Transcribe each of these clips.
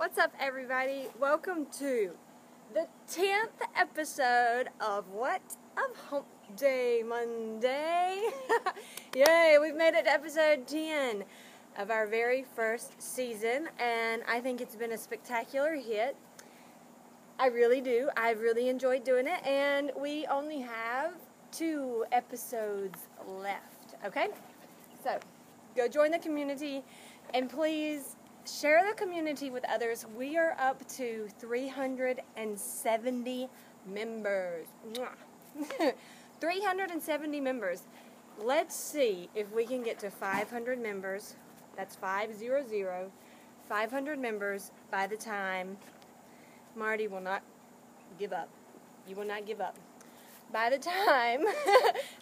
What's up, everybody? Welcome to the 10th episode of what? Of Hump Day Monday. Yay, we've made it to episode 10 of our very first season, and I think it's been a spectacular hit. I really do. I've really enjoyed doing it, and we only have 2 episodes left, okay? So, go join the community, and please share the community with others. We are up to 370 members. 370 members. Let's see if we can get to 500 members. That's 500. 500 members by the time Marty will not give up. You will not give up. By the time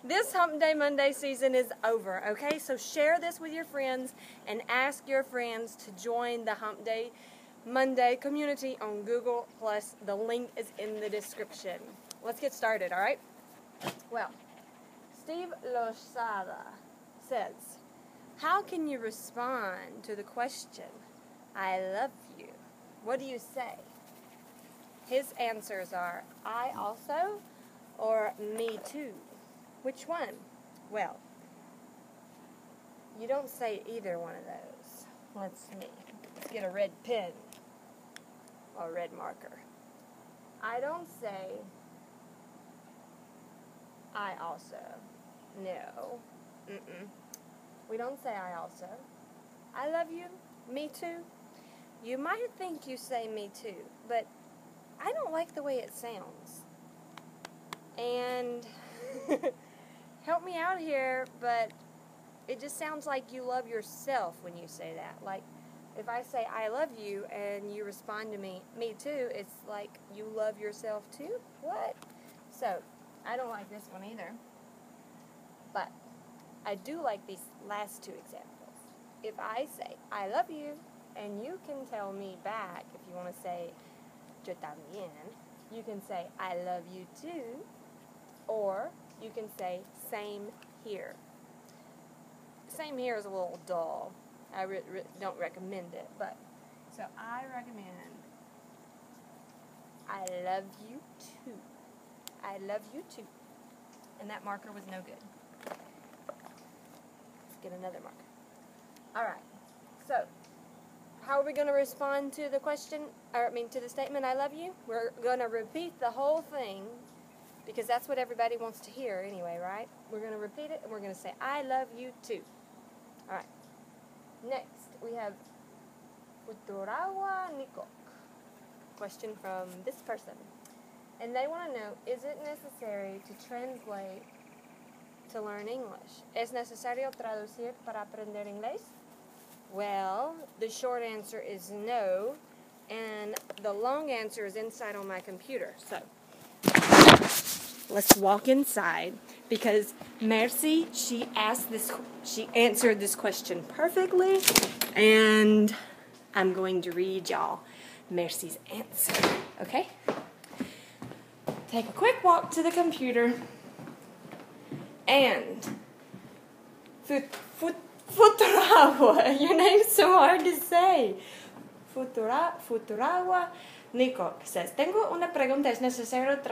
this Hump Day Monday season is over, okay? So share this with your friends and ask your friends to join the Hump Day Monday community on Google+. The link is in the description. Let's get started, all right? Well, Steve Lozada says, how can you respond to the question, I love you? What do you say? His answers are, I also, or me too. Which one? Well, you don't say either one of those. Let's see. Let's get a red pen or a red marker. I don't say I also. No. We don't say I also. I love you. Me too. You might think you say me too, but I don't like the way it sounds. And help me out here, but it just sounds like you love yourself when you say that. Like, if I say I love you and you respond to me too, it's like you love yourself too? What? So, I don't like this one either. But I do like these last 2 examples. If I say I love you and you can tell me back, if you want to say yo también, you can say I love you too. Or you can say, same here. Same here is a little dull. I don't recommend it. But so I recommend, I love you too. I love you too. And that marker was no good. Let's get another marker. All right. So, how are we going to respond to the question, to the statement, I love you? We're going to repeat the whole thing, because that's what everybody wants to hear anyway, right? We're going to repeat it, and we're going to say, I love you too. All right. Next, we have Futurawa Nikok. Question from this person. And they want to know, is it necessary to translate to learn English? ¿Es necesario traducir para aprender inglés? Well, the short answer is no, and the long answer is inside on my computer. So, let's walk inside, because Mercy, she answered this question perfectly, and I'm going to read y'all Mercy's answer, okay? Take a quick walk to the computer, and Futurawa, your name's so hard to say. Futurawa Nikok says, tengo una pregunta, ¿es necesario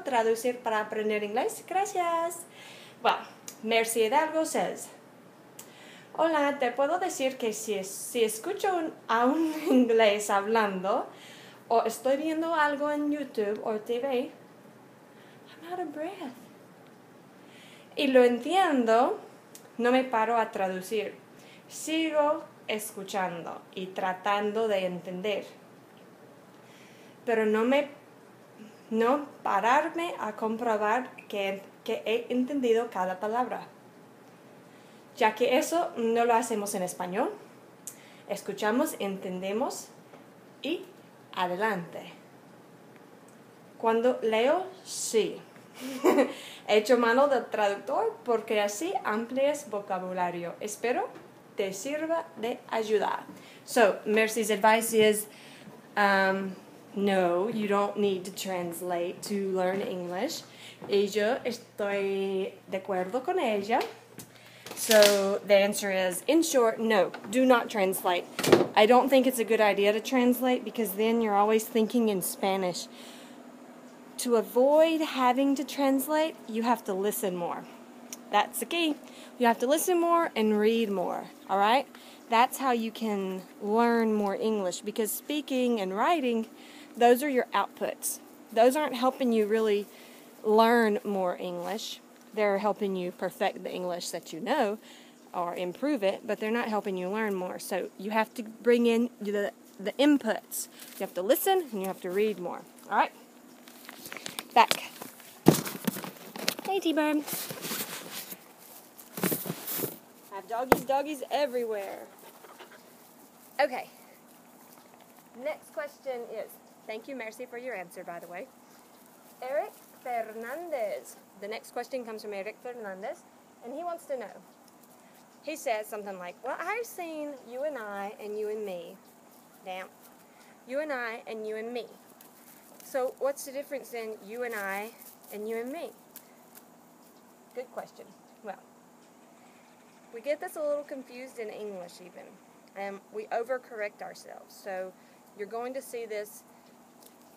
traducir para aprender inglés? Gracias. Well, Mercy Hidalgo says, hola, te puedo decir que si escucho a un inglés hablando o estoy viendo algo en YouTube o TV, I'm out of breath. Y lo entiendo, no me paro a traducir. Sigo escuchando y tratando de entender. Pero no pararme a comprobar que he entendido cada palabra. Ya que eso no lo hacemos en español. Escuchamos, entendemos y adelante. Cuando leo, sí. He hecho mano del traductor porque así amplias vocabulario. Espero te sirva de ayuda. So, Mercy's advice is, no, you don't need to translate to learn English. Y yo estoy de acuerdo con ella. So the answer is, in short, no, do not translate. I don't think it's a good idea to translate because then you're always thinking in Spanish. To avoid having to translate, you have to listen more. That's the key. You have to listen more and read more, all right? That's how you can learn more English, because speaking and writing, those are your outputs. Those aren't helping you really learn more English. They're helping you perfect the English that you know or improve it, but they're not helping you learn more. So you have to bring in the inputs. You have to listen and you have to read more, all right? Back. Hey, T-Bird. I have doggies everywhere. Okay. Next question is, thank you, Mercy, for your answer, by the way. Eric Fernandez. The next question comes from Eric Fernandez, and he wants to know. He says something like, well, I've seen you and I and you and me. Damn. You and I and you and me. So what's the difference in you and I and you and me? Good question. Well, we get this a little confused in English even, and we overcorrect ourselves. So you're going to see this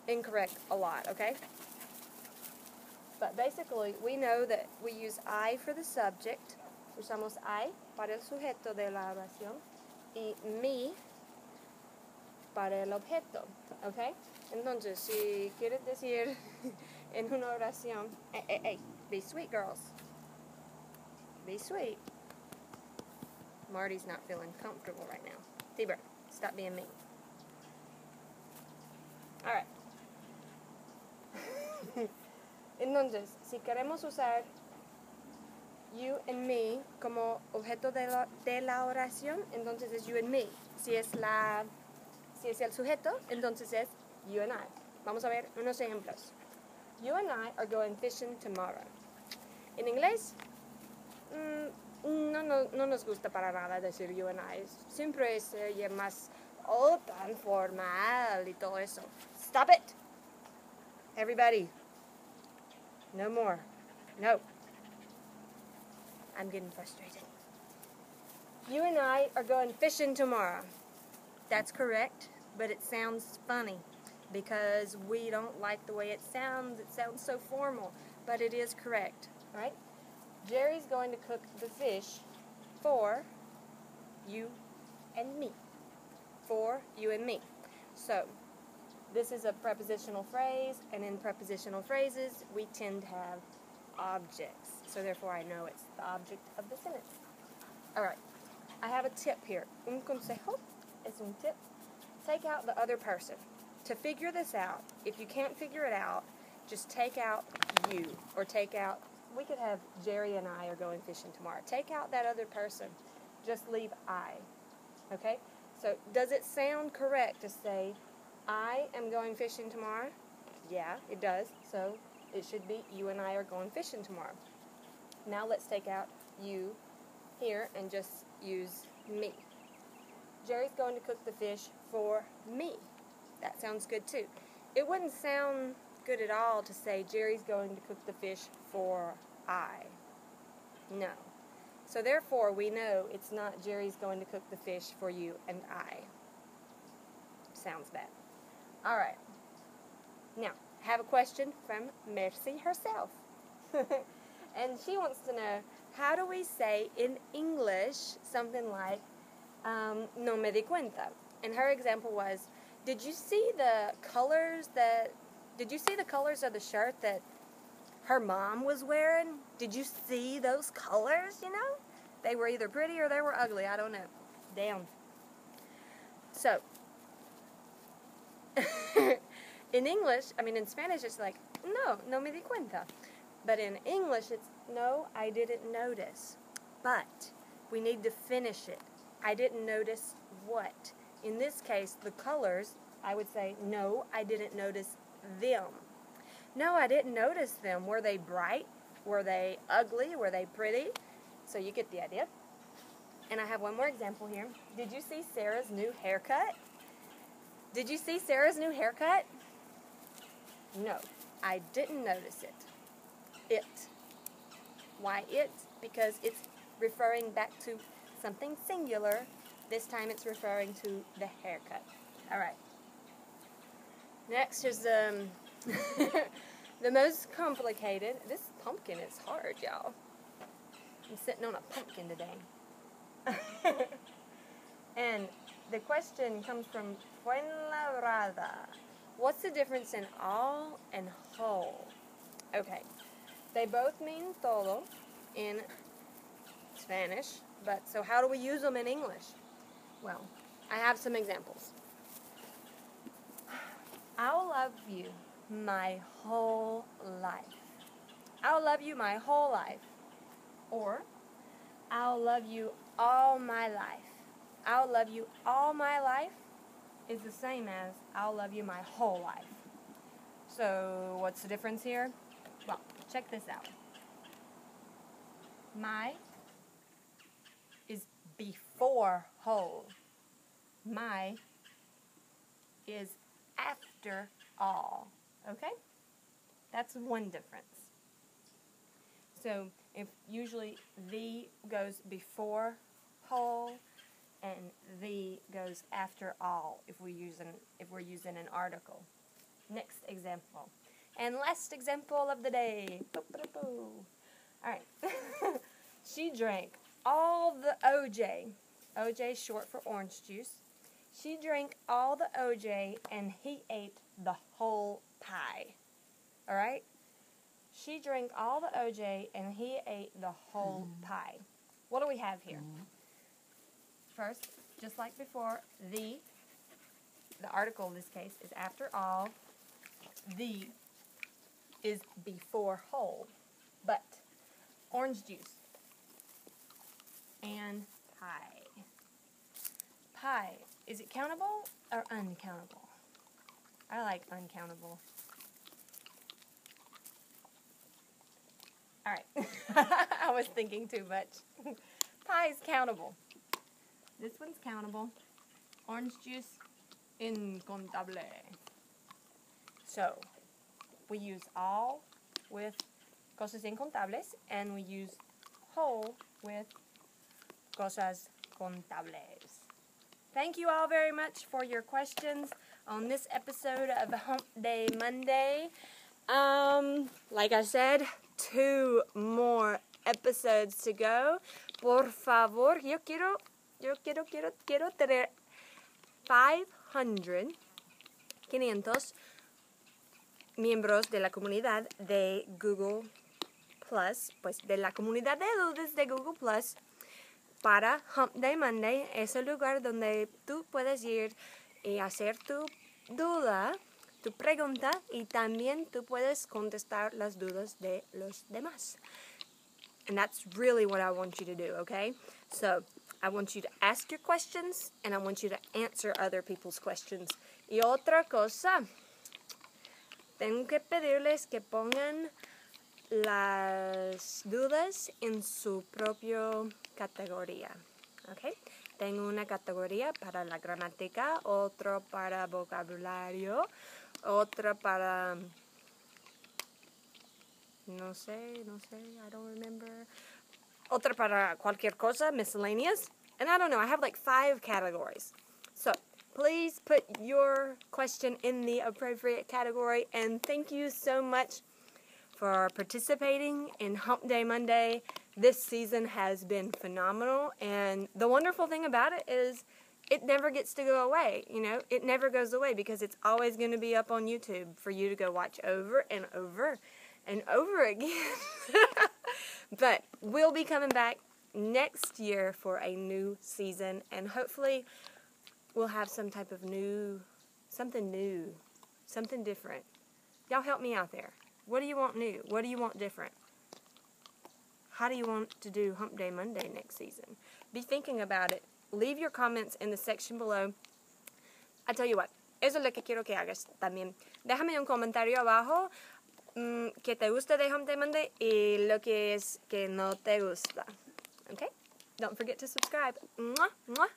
incorrect a lot, okay? But basically, we know that we use I for the subject. Usamos I para el sujeto de la oración y me para el objeto, okay? Entonces, si quieres decir en una oración, hey, be sweet, girls. Be sweet. Marty's not feeling comfortable right now. T-Bird, stop being mean. All right. Entonces, si queremos usar you and me como objeto de la oración, entonces es you and me. Si es el sujeto, entonces es you and I. Vamos a ver unos ejemplos. You and I are going fishing tomorrow. En inglés, no nos gusta para nada decir you and I. Siempre es más tan formal y todo eso. Stop it! Everybody. No more. No. I'm getting frustrated. You and I are going fishing tomorrow. That's correct, but it sounds funny because we don't like the way it sounds. It sounds so formal, but it is correct, right? Jerry's going to cook the fish for you and me. For you and me. So, this is a prepositional phrase, and in prepositional phrases, we tend to have objects. So therefore, I know it's the object of the sentence. All right. I have a tip here. Un consejo es un tip. Take out the other person. To figure this out, if you can't figure it out, just take out you, or take out, we could have Jerry and I are going fishing tomorrow. Take out that other person. Just leave I. Okay? So, does it sound correct to say, I am going fishing tomorrow? Yeah, it does. So it should be you and I are going fishing tomorrow. Now let's take out you here and just use me. Jerry's going to cook the fish for me. That sounds good too. It wouldn't sound good at all to say Jerry's going to cook the fish for I. No. So therefore we know it's not Jerry's going to cook the fish for you and I. Sounds bad. All right. Now, I have a question from Mercy herself. And she wants to know, how do we say in English something like, no me di cuenta? And her example was, did you see the colors of the shirt that her mom was wearing? Did you see those colors, you know? They were either pretty or they were ugly. I don't know. Damn. So, in Spanish it's like, no me di cuenta. But in English it's, no, I didn't notice. But we need to finish it. I didn't notice what? In this case, the colors, I would say, no, I didn't notice them. No, I didn't notice them. Were they bright? Were they ugly? Were they pretty? So you get the idea. And I have one more example here. Did you see Sarah's new haircut? Did you see Sarah's new haircut? No, I didn't notice it. It. Why it? Because it's referring back to something singular. This time it's referring to the haircut. Alright. Next is the most complicated. This pumpkin is hard, y'all. I'm sitting on a pumpkin today. And the question comes from Fuenlabrada. What's the difference in all and whole? Okay. They both mean todo in Spanish, but so how do we use them in English? Well, I have some examples. I'll love you my whole life. I'll love you my whole life. Or, I'll love you all my life. I'll love you all my life is the same as I'll love you my whole life. So, what's the difference here? Well, check this out. My is before whole. My is after all. Okay? That's one difference. So, if usually the goes before whole and the goes after all if we're using an article. Next example. And last example of the day. Alright. She drank all the OJ. OJ is short for orange juice. She drank all the OJ and he ate the whole pie. Alright? She drank all the OJ and he ate the whole pie. What do we have here? First, just like before, the article in this case is after all. The is before whole. But orange juice and pie. Pie. Is it countable or uncountable? I like uncountable. Alright. I was thinking too much. Pie is countable. This one's countable. Orange juice, incontable. So, we use all with cosas incontables, and we use whole with cosas contables. Thank you all very much for your questions on this episode of Hump Day Monday. Like I said, 2 more episodes to go. Por favor, yo quiero tener 500 miembros de la comunidad de Google Plus, pues de la comunidad de dudas de Google Plus para Hump Day Monday. Es el lugar donde tú puedes ir y hacer tu duda, tu pregunta, y también tú puedes contestar las dudas de los demás. And that's really what I want you to do, okay? So, I want you to ask your questions, and I want you to answer other people's questions. Y otra cosa, tengo que pedirles que pongan las dudas en su propia categoría, ¿ok? Tengo una categoría para la gramática, otra para vocabulario, otra para... No sé, I don't remember. Otra para cualquier cosa, miscellaneous. And I don't know, I have like 5 categories. So, please put your question in the appropriate category. And thank you so much for participating in Hump Day Monday. This season has been phenomenal. And the wonderful thing about it is it never gets to go away. You know, it never goes away because it's always going to be up on YouTube for you to go watch over and over and over again. But we'll be coming back next year for a new season, and hopefully we'll have some type of something different. Y'all help me out there. What do you want new? What do you want different? How do you want to do Hump Day Monday next season? Be thinking about it. Leave your comments in the section below. I tell you what, eso es lo que quiero que hagas también. Déjame un comentario abajo que te gusta de Hump Day Monday y lo que es que no te gusta. Okay? Don't forget to subscribe. Mwah, mwah.